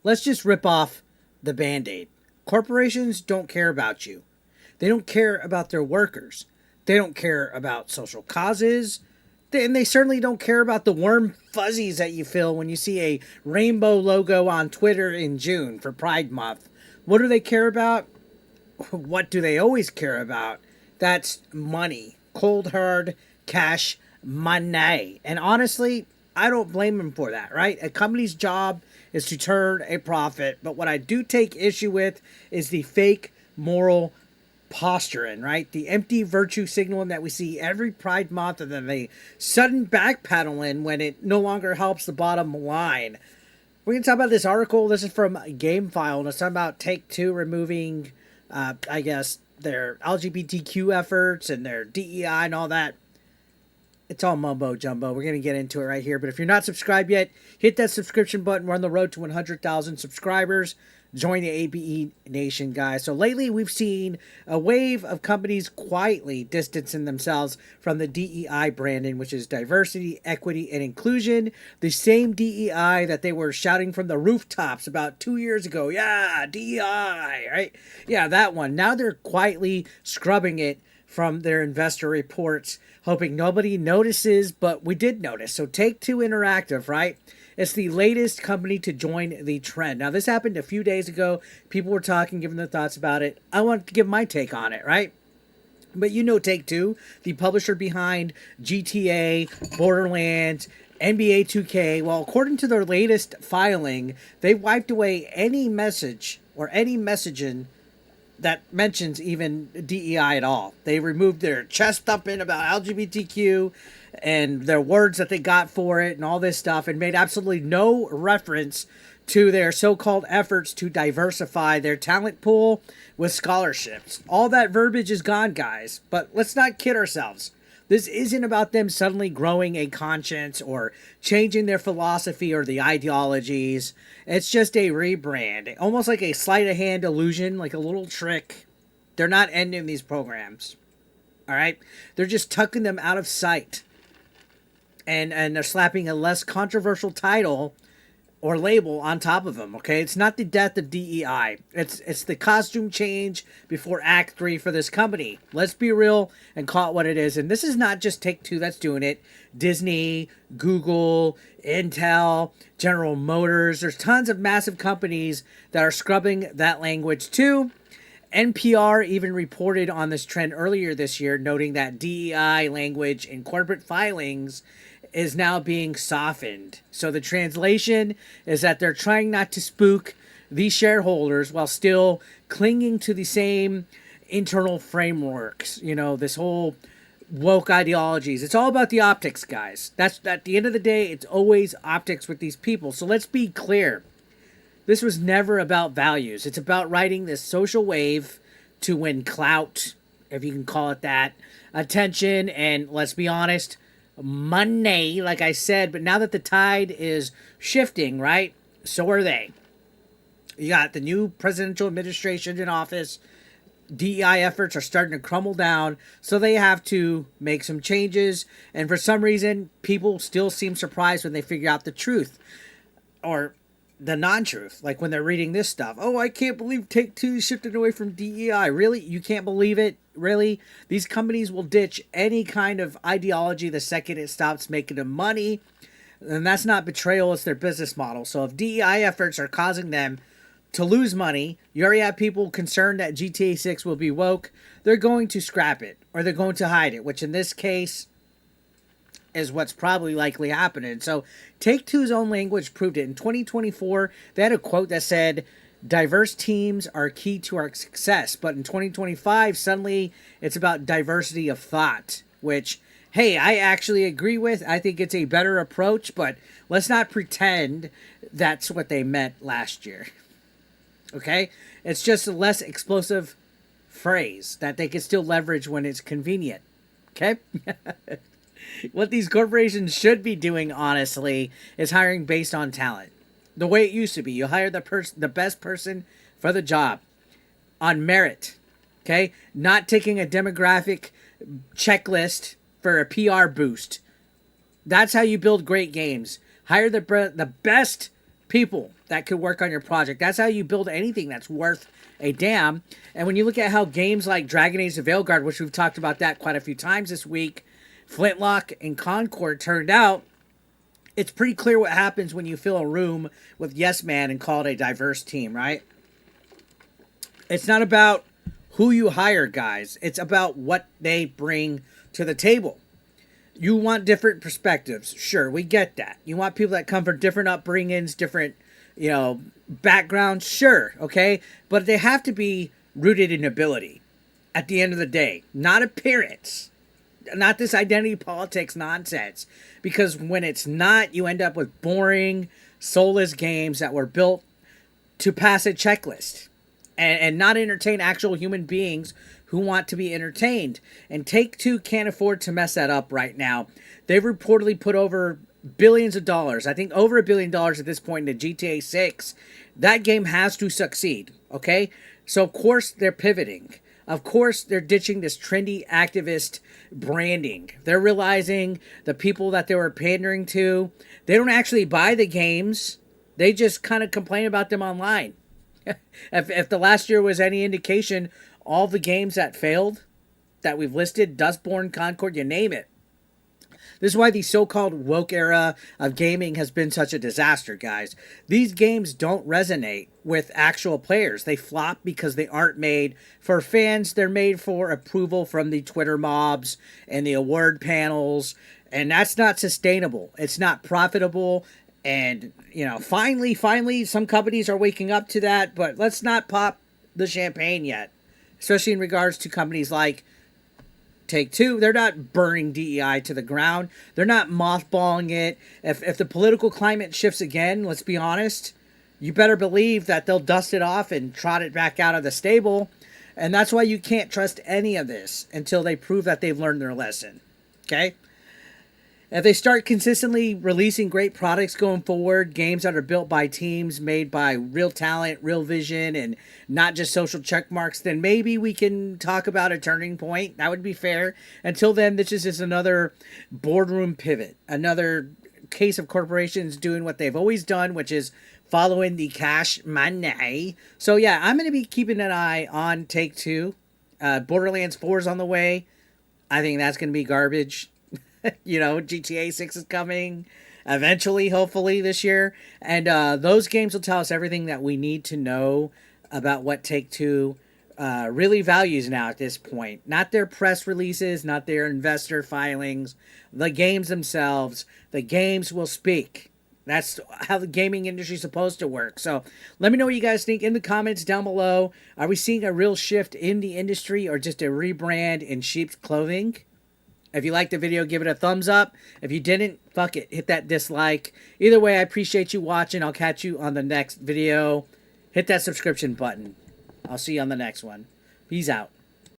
Let's just rip off the Band-Aid. Corporations don't care about you. They don't care about their workers. They don't care about social causes. And they certainly don't care about the warm fuzzies that you feel when you see a rainbow logo on Twitter in June for Pride Month. What do they care about? What do they always care about? That's money. Cold, hard cash money. And honestly, I don't blame them for that, right? A company's job is to turn a profit. But what I do take issue with is the fake moral posturing, right? The empty virtue signaling that we see every Pride Month, and then the sudden backpedaling when it no longer helps the bottom line. We're going to talk about this article. This is from GameFile, and it's talking about Take-Two removing, I guess, their LGBTQ efforts and their DEI and all that. It's all mumbo jumbo. We're going to get into it right here. But if you're not subscribed yet, hit that subscription button. We're on the road to 100,000 subscribers. Join the ABE Nation, guys. So lately, we've seen a wave of companies quietly distancing themselves from the DEI branding, which is diversity, equity, and inclusion. The same DEI that they were shouting from the rooftops about 2 years ago. Yeah, DEI, right? Yeah, that one. Now they're quietly scrubbing it from their investor reports, hoping nobody notices, but we did notice. So Take-Two Interactive, right? It's the latest company to join the trend. Now, this happened a few days ago. People were talking, giving their thoughts about it. I want to give my take on it, right? But you know Take-Two, the publisher behind GTA, Borderlands, NBA 2K. Well, according to their latest filing, they wiped away any message or any messaging that mentions even DEI at all. They removed their chest thumping about LGBTQ and their words that they got for it and all this stuff, and made absolutely no reference to their so-called efforts to diversify their talent pool with scholarships. All that verbiage is gone, guys. But let's not kid ourselves. This isn't about them suddenly growing a conscience or changing their philosophy or the ideologies. It's just a rebrand, almost like a sleight of hand illusion, like a little trick. They're not ending these programs, all right? They're just tucking them out of sight, and they're slapping a less controversial title or label on top of them, okay? It's not the death of DEI. It's the costume change before Act 3 for this company. Let's be real and call it what it is. And this is not just Take-Two that's doing it. Disney, Google, Intel, General Motors. There's tons of massive companies that are scrubbing that language too. NPR even reported on this trend earlier this year, noting that DEI language in corporate filings is now being softened. So the translation is that they're trying not to spook these shareholders while still clinging to the same internal frameworks. You know, this whole woke ideologies. It's all about the optics, guys. That's at the end of the day, it's always optics with these people. So let's be clear. This was never about values. It's about riding this social wave to win clout, if you can call it that, attention, and let's be honest, money, like I said. But now that the tide is shifting, right, so are they. You got the new presidential administration in office. DEI efforts are starting to crumble down, so they have to make some changes. And for some reason, people still seem surprised when they figure out the truth or the non-truth, like when they're reading this stuff. Oh, I can't believe Take-Two shifted away from DEI. Really? You can't believe it? Really? These companies will ditch any kind of ideology the second it stops making them money. And that's not betrayal, it's their business model. So if DEI efforts are causing them to lose money, you already have people concerned that GTA 6 will be woke, they're going to scrap it, or they're going to hide it, which in this case is what's probably likely happening. So Take-Two's own language proved it. In 2024, they had a quote that said, diverse teams are key to our success. But in 2025, suddenly it's about diversity of thought, which, hey, I actually agree with. I think it's a better approach, but let's not pretend that's what they meant last year. Okay? It's just a less explosive phrase that they can still leverage when it's convenient. Okay? What these corporations should be doing, honestly, is hiring based on talent. The way it used to be. You hire the best person for the job on merit. Okay? Not taking a demographic checklist for a PR boost. That's how you build great games. Hire the best people that could work on your project. That's how you build anything that's worth a damn. And when you look at how games like Dragon Age: The Veilguard, which we've talked about that quite a few times this week, Flintlock and Concord turned out, it's pretty clear what happens when you fill a room with yes man and call it a diverse team, right? It's not about who you hire, guys. It's about what they bring to the table. You want different perspectives. Sure, we get that. You want people that come from different upbringings, different, backgrounds. Sure, okay? But they have to be rooted in ability at the end of the day, not appearance. Not this identity politics nonsense. Because when it's not, you end up with boring, soulless games that were built to pass a checklist and not entertain actual human beings who want to be entertained. And Take-Two can't afford to mess that up right now. They've reportedly put over billions of dollars, I think over $1 billion at this point, into GTA 6. That game has to succeed, okay? So, of course, they're pivoting. Of course, they're ditching this trendy activist branding. They're realizing the people that they were pandering to, they don't actually buy the games. They just kind of complain about them online. If the last year was any indication, all the games that failed, that we've listed, Dustborn, Concord, you name it. This is why the so-called woke era of gaming has been such a disaster, guys. These games don't resonate with actual players. They flop because they aren't made for fans. They're made for approval from the Twitter mobs and the award panels, and that's not sustainable. It's not profitable, and, finally, some companies are waking up to that, but let's not pop the champagne yet, especially in regards to companies like Take-Two. They're not burning DEI to the ground. They're not mothballing it. If the political climate shifts again, let's be honest, you better believe that they'll dust it off and trot it back out of the stable. And that's why you can't trust any of this until they prove that they've learned their lesson. Okay? If they start consistently releasing great products going forward, games that are built by teams, made by real talent, real vision, and not just social check marks, then maybe we can talk about a turning point. That would be fair. Until then, this is just another boardroom pivot, another case of corporations doing what they've always done, which is following the cash money. So yeah, I'm going to be keeping an eye on Take-Two. Borderlands 4 is on the way. I think that's going to be garbage. GTA 6 is coming eventually, hopefully this year. And those games will tell us everything that we need to know about what Take-Two really values now at this point. Not their press releases, not their investor filings, the games themselves. The games will speak. That's how the gaming industry is supposed to work. So let me know what you guys think in the comments down below. Are we seeing a real shift in the industry or just a rebrand in sheep's clothing? If you liked the video, give it a thumbs up. If you didn't, fuck it. Hit that dislike. Either way, I appreciate you watching. I'll catch you on the next video. Hit that subscription button. I'll see you on the next one. Peace out.